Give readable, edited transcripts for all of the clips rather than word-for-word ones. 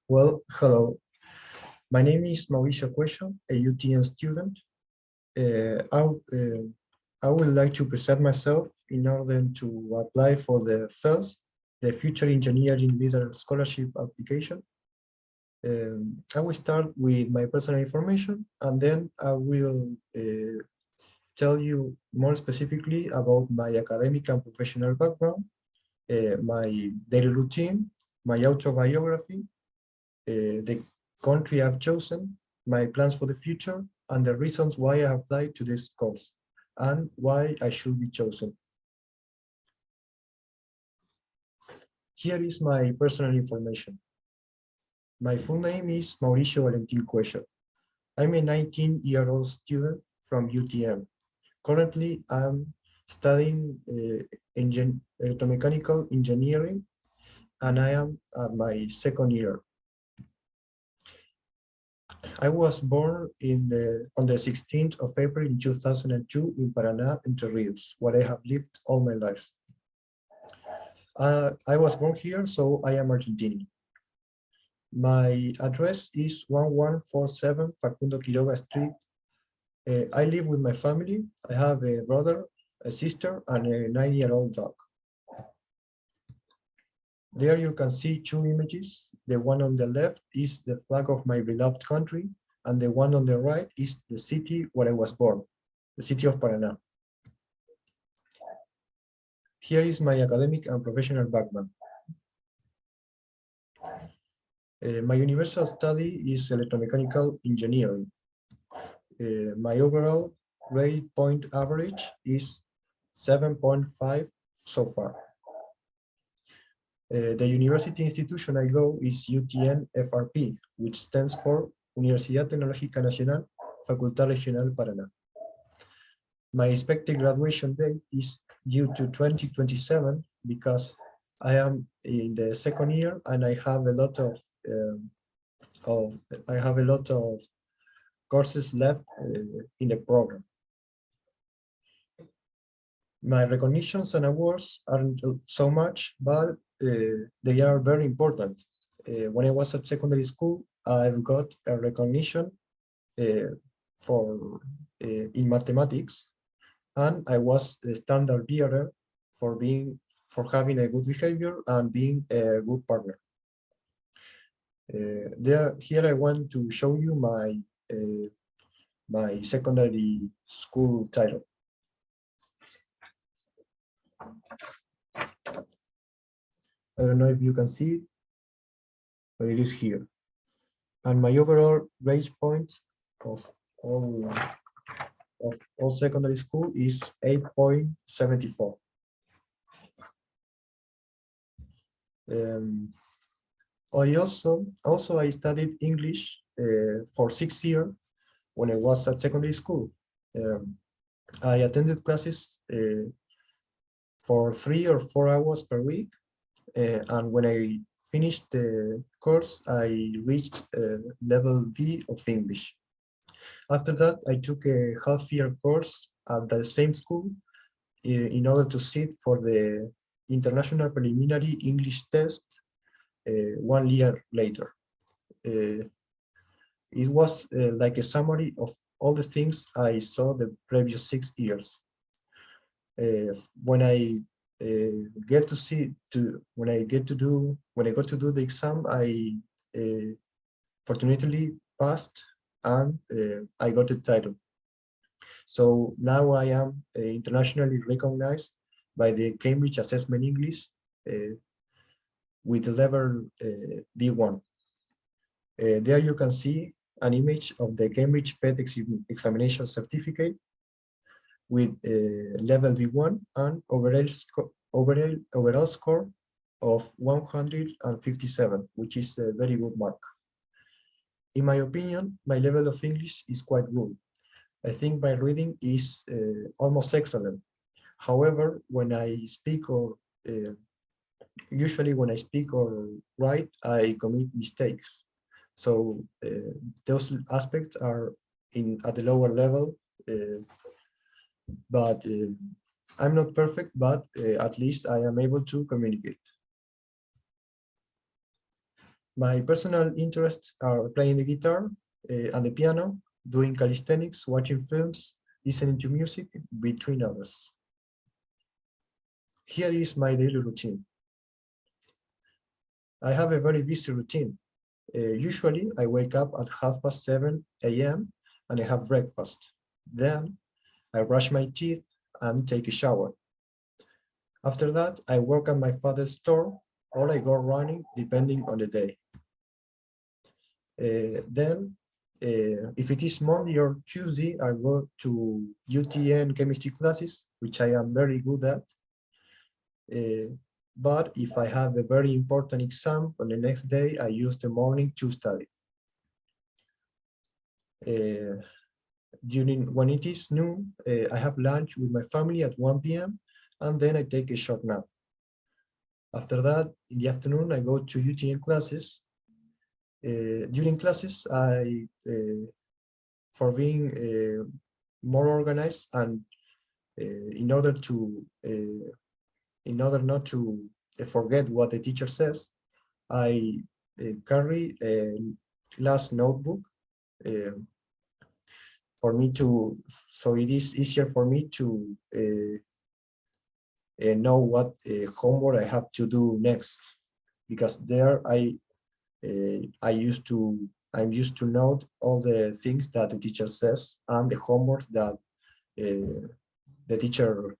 Well, hello. My name is Mauricio Cuello, a UTN student. I would like to present myself in order to apply for the FELS, the Future Engineering Leader Scholarship application. I will start with my personal information, and then I will tell you more specifically about my academic and professional background, my daily routine, my autobiography, the country I've chosen, my plans for the future, and the reasons why I applied to this course, and why I should be chosen. Here is my personal information. My full name is Mauricio Valentin Cuello. I'm a 19-year-old student from UTM. Currently, I'm studying electromechanical engineering, and I am at my second year. I was born on the 16th of April in 2002 in Paraná, Entre Rios, where I have lived all my life. I was born here, so I am Argentinian. My address is 1147 Facundo Quiroga Street. I live with my family. I have a brother, a sister, and a 9-year-old dog. There you can see two images. The one on the left is the flag of my beloved country, and the one on the right is the city where I was born, the city of Paraná. Here is my academic and professional background. My universal study is electromechanical engineering. My overall grade point average is 7.5 so far. The university institution I go is UTN FRP, which stands for Universidad Tecnológica Nacional, Facultad Regional Paraná. My expected graduation date is due to 2027 because I am in the second year and I have a lot of courses left in the program. My recognitions and awards aren't so much, but they are very important. When I was at secondary school, I've got a recognition in mathematics, and I was a standard bearer for having a good behavior and being a good partner. Here I want to show you my secondary school title. I don't know if you can see it, but it is here. And my overall grade point of all secondary school is 8.74. I studied English for 6 years when I was at secondary school. I attended classes for 3 or 4 hours per week, and when I finished the course, I reached level B of English. After that, I took a half-year course at the same school in order to sit for the International Preliminary English Test 1 year later. It was like a summary of all the things I saw the previous 6 years. When I got to do the exam, I fortunately passed, and I got the title. So now I am internationally recognized by the Cambridge Assessment English with the level B1. There you can see an image of the Cambridge PET examination certificate with level B1 and overall score of 157, which is a very good mark. In my opinion, my level of English is quite good. I think my reading is almost excellent. However, when I speak or usually when I speak or write, I commit mistakes. So those aspects are at the lower level, but I'm not perfect, but at least I am able to communicate. My personal interests are playing the guitar and the piano, doing calisthenics, watching films, listening to music, between others. Here is my daily routine. I have a very busy routine. Usually, I wake up at 7:30 a.m. and I have breakfast. Then, I brush my teeth and take a shower. After that, I work at my father's store or I go running depending on the day. If it is Monday or Tuesday, I go to UTN chemistry classes, which I am very good at. But if I have a very important exam on the next day, I use the morning to study. When it is noon, I have lunch with my family at 1 p.m. and then I take a short nap. After that, in the afternoon, I go to UTN classes. During classes, for being more organized and in order not to forget what the teacher says, I carry a class notebook so it is easier for me to know what homework I have to do next, because there I'm used to note all the things that the teacher says and the homework that the teacher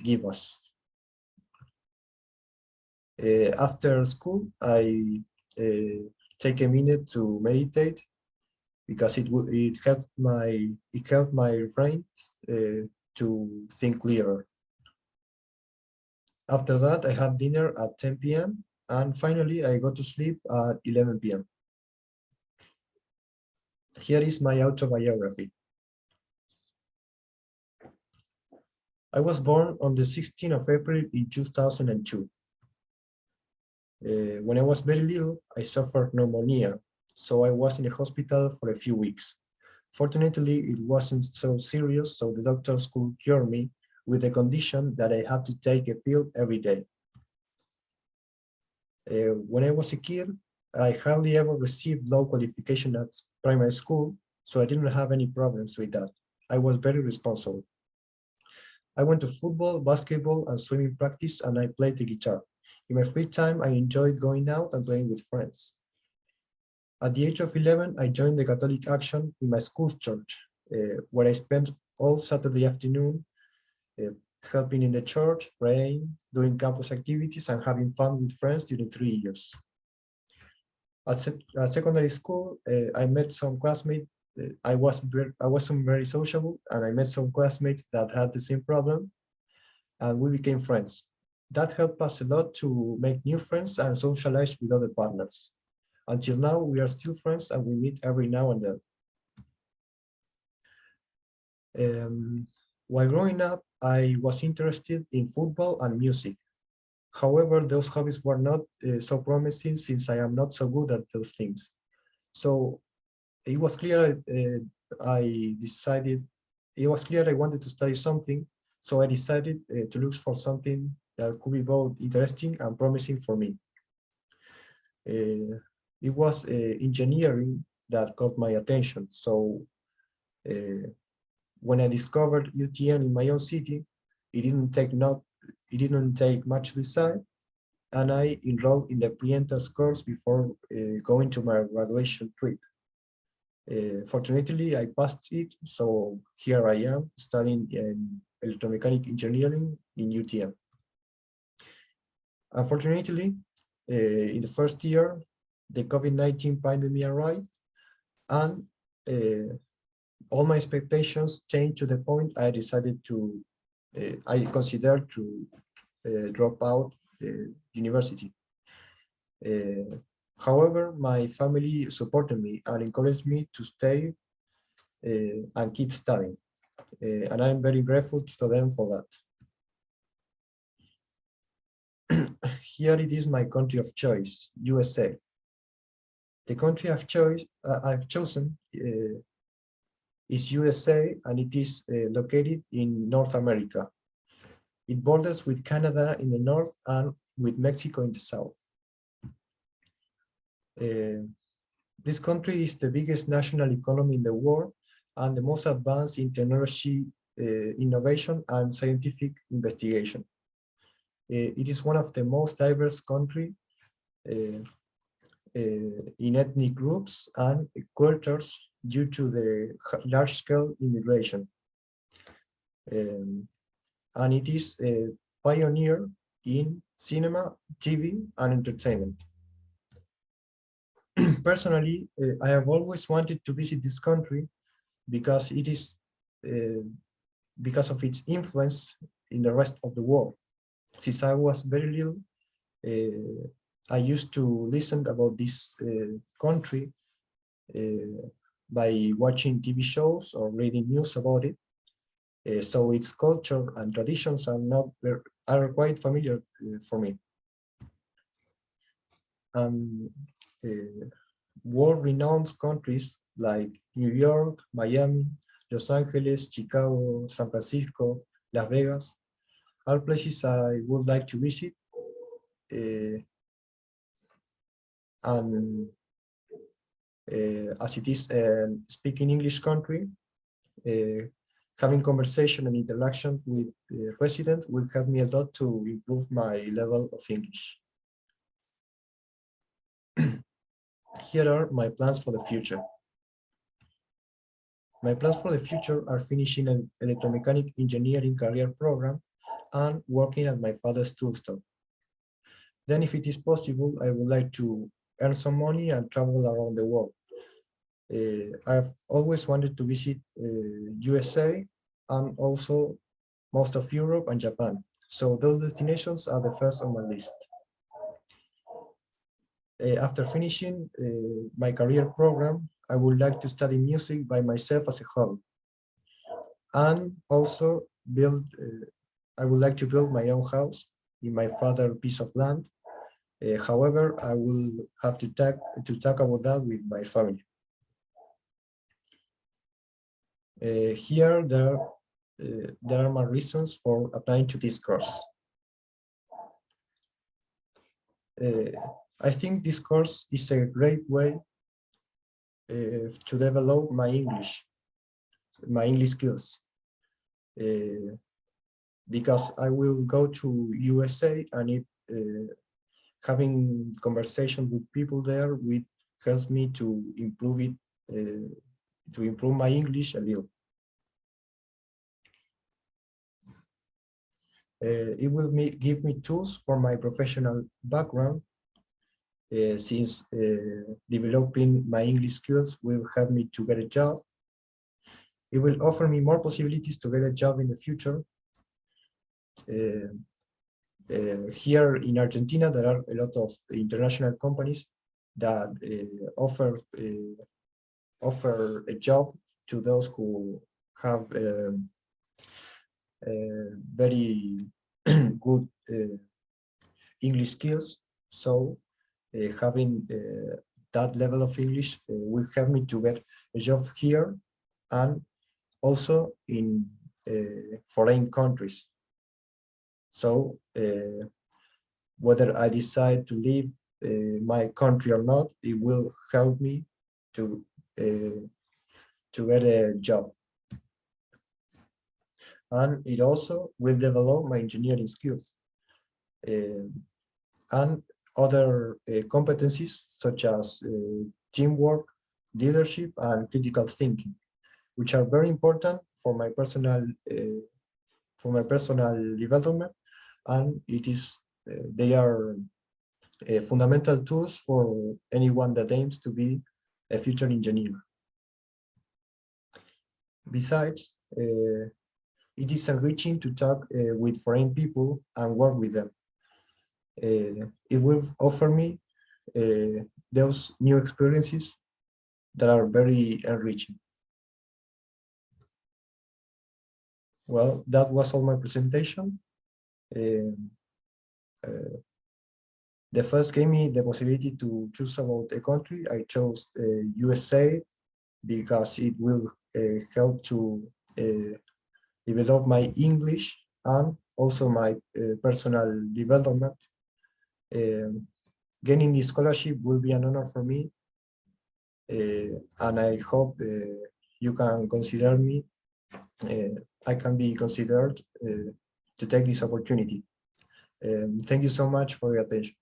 give us. After school, I take a minute to meditate because it helped my brain to think clearer. After that, I have dinner at 10 p.m. and finally I go to sleep at 11 p.m. Here is my autobiography. I was born on the 16th of April in 2002. When I was very little, I suffered pneumonia, so I was in a hospital for a few weeks. Fortunately, it wasn't so serious, so the doctors could cure me with the condition that I had to take a pill every day. When I was a kid, I hardly ever received low qualification at primary school, so I didn't have any problems with that. I was very responsible. I went to football, basketball, and swimming practice, and I played the guitar. In my free time, I enjoyed going out and playing with friends. At the age of 11, I joined the Catholic Action in my school's church, where I spent all Saturday afternoon helping in the church, praying, doing campus activities, and having fun with friends during 3 years. At secondary school, I met some classmates. I wasn't very sociable, and I met some classmates that had the same problem, and we became friends. That helped us a lot to make new friends and socialize with other partners. Until now, we are still friends and we meet every now and then. While growing up, I was interested in football and music. However, those hobbies were not so promising since I am not so good at those things. So it was clear I wanted to study something, so I decided to look for something that could be both interesting and promising for me. It was engineering that caught my attention. So when I discovered UTN in my own city, it didn't take much to decide, and I enrolled in the pre-entrance course before going to my graduation trip. Fortunately, I passed it, so here I am studying in electromechanical engineering in UTN. Unfortunately, in the first year, the COVID-19 pandemic arrived, and all my expectations changed to the point I decided to, I considered to drop out university. However, my family supported me and encouraged me to stay and keep studying. And I'm very grateful to them for that. Here it is my country of choice, USA. The country I've chosen is USA, and it is located in North America. It borders with Canada in the north and with Mexico in the south. This country is the biggest national economy in the world and the most advanced in technology, innovation and scientific investigation. It is one of the most diverse countries in ethnic groups and cultures due to the large-scale immigration. And it is a pioneer in cinema, TV, and entertainment. Personally, I have always wanted to visit this country because it is because of its influence in the rest of the world. Since I was very little, I used to listen about this country by watching TV shows or reading news about it. So its culture and traditions are quite familiar for me. World-renowned countries like New York, Miami, Los Angeles, Chicago, San Francisco, Las Vegas, are places I would like to visit. And as it is a speaking English country, having conversation and interaction with residents will help me a lot to improve my level of English. Here are my plans for the future. My plans for the future are finishing an electromechanic engineering career program and working at my father's tool store. Then, if it is possible, I would like to earn some money and travel around the world. I've always wanted to visit USA and also most of Europe and Japan. So those destinations are the first on my list. After finishing my career program, I would like to study music by myself as a hobby. And also I would like to build my own house in my father's piece of land. However, I will have to talk about that with my family. Here there are my reasons for applying to this course. I think this course is a great way to develop my English skills. Because I will go to USA and having conversation with people there will help me to improve it, to improve my English a little. It will give me tools for my professional background, since developing my English skills will help me to get a job. It will offer me more possibilities to get a job in the future. Here in Argentina, there are a lot of international companies that offer a job to those who have very good English skills. So having that level of English will help me to get a job here and also in foreign countries. So whether I decide to leave my country or not, it will help me to get a job. And it also will develop my engineering skills and other competencies such as teamwork, leadership, and critical thinking, which are very important for my personal development, and they are fundamental tools for anyone that aims to be a future engineer. Besides, it is enriching to talk with foreign people and work with them. It will offer me those new experiences that are very enriching. Well, that was all my presentation. The first gave me the possibility to choose about a country. I chose USA because it will help to develop my English and also my personal development. Gaining this scholarship will be an honor for me, and I hope you can consider me. I can be considered to take this opportunity. Thank you so much for your attention.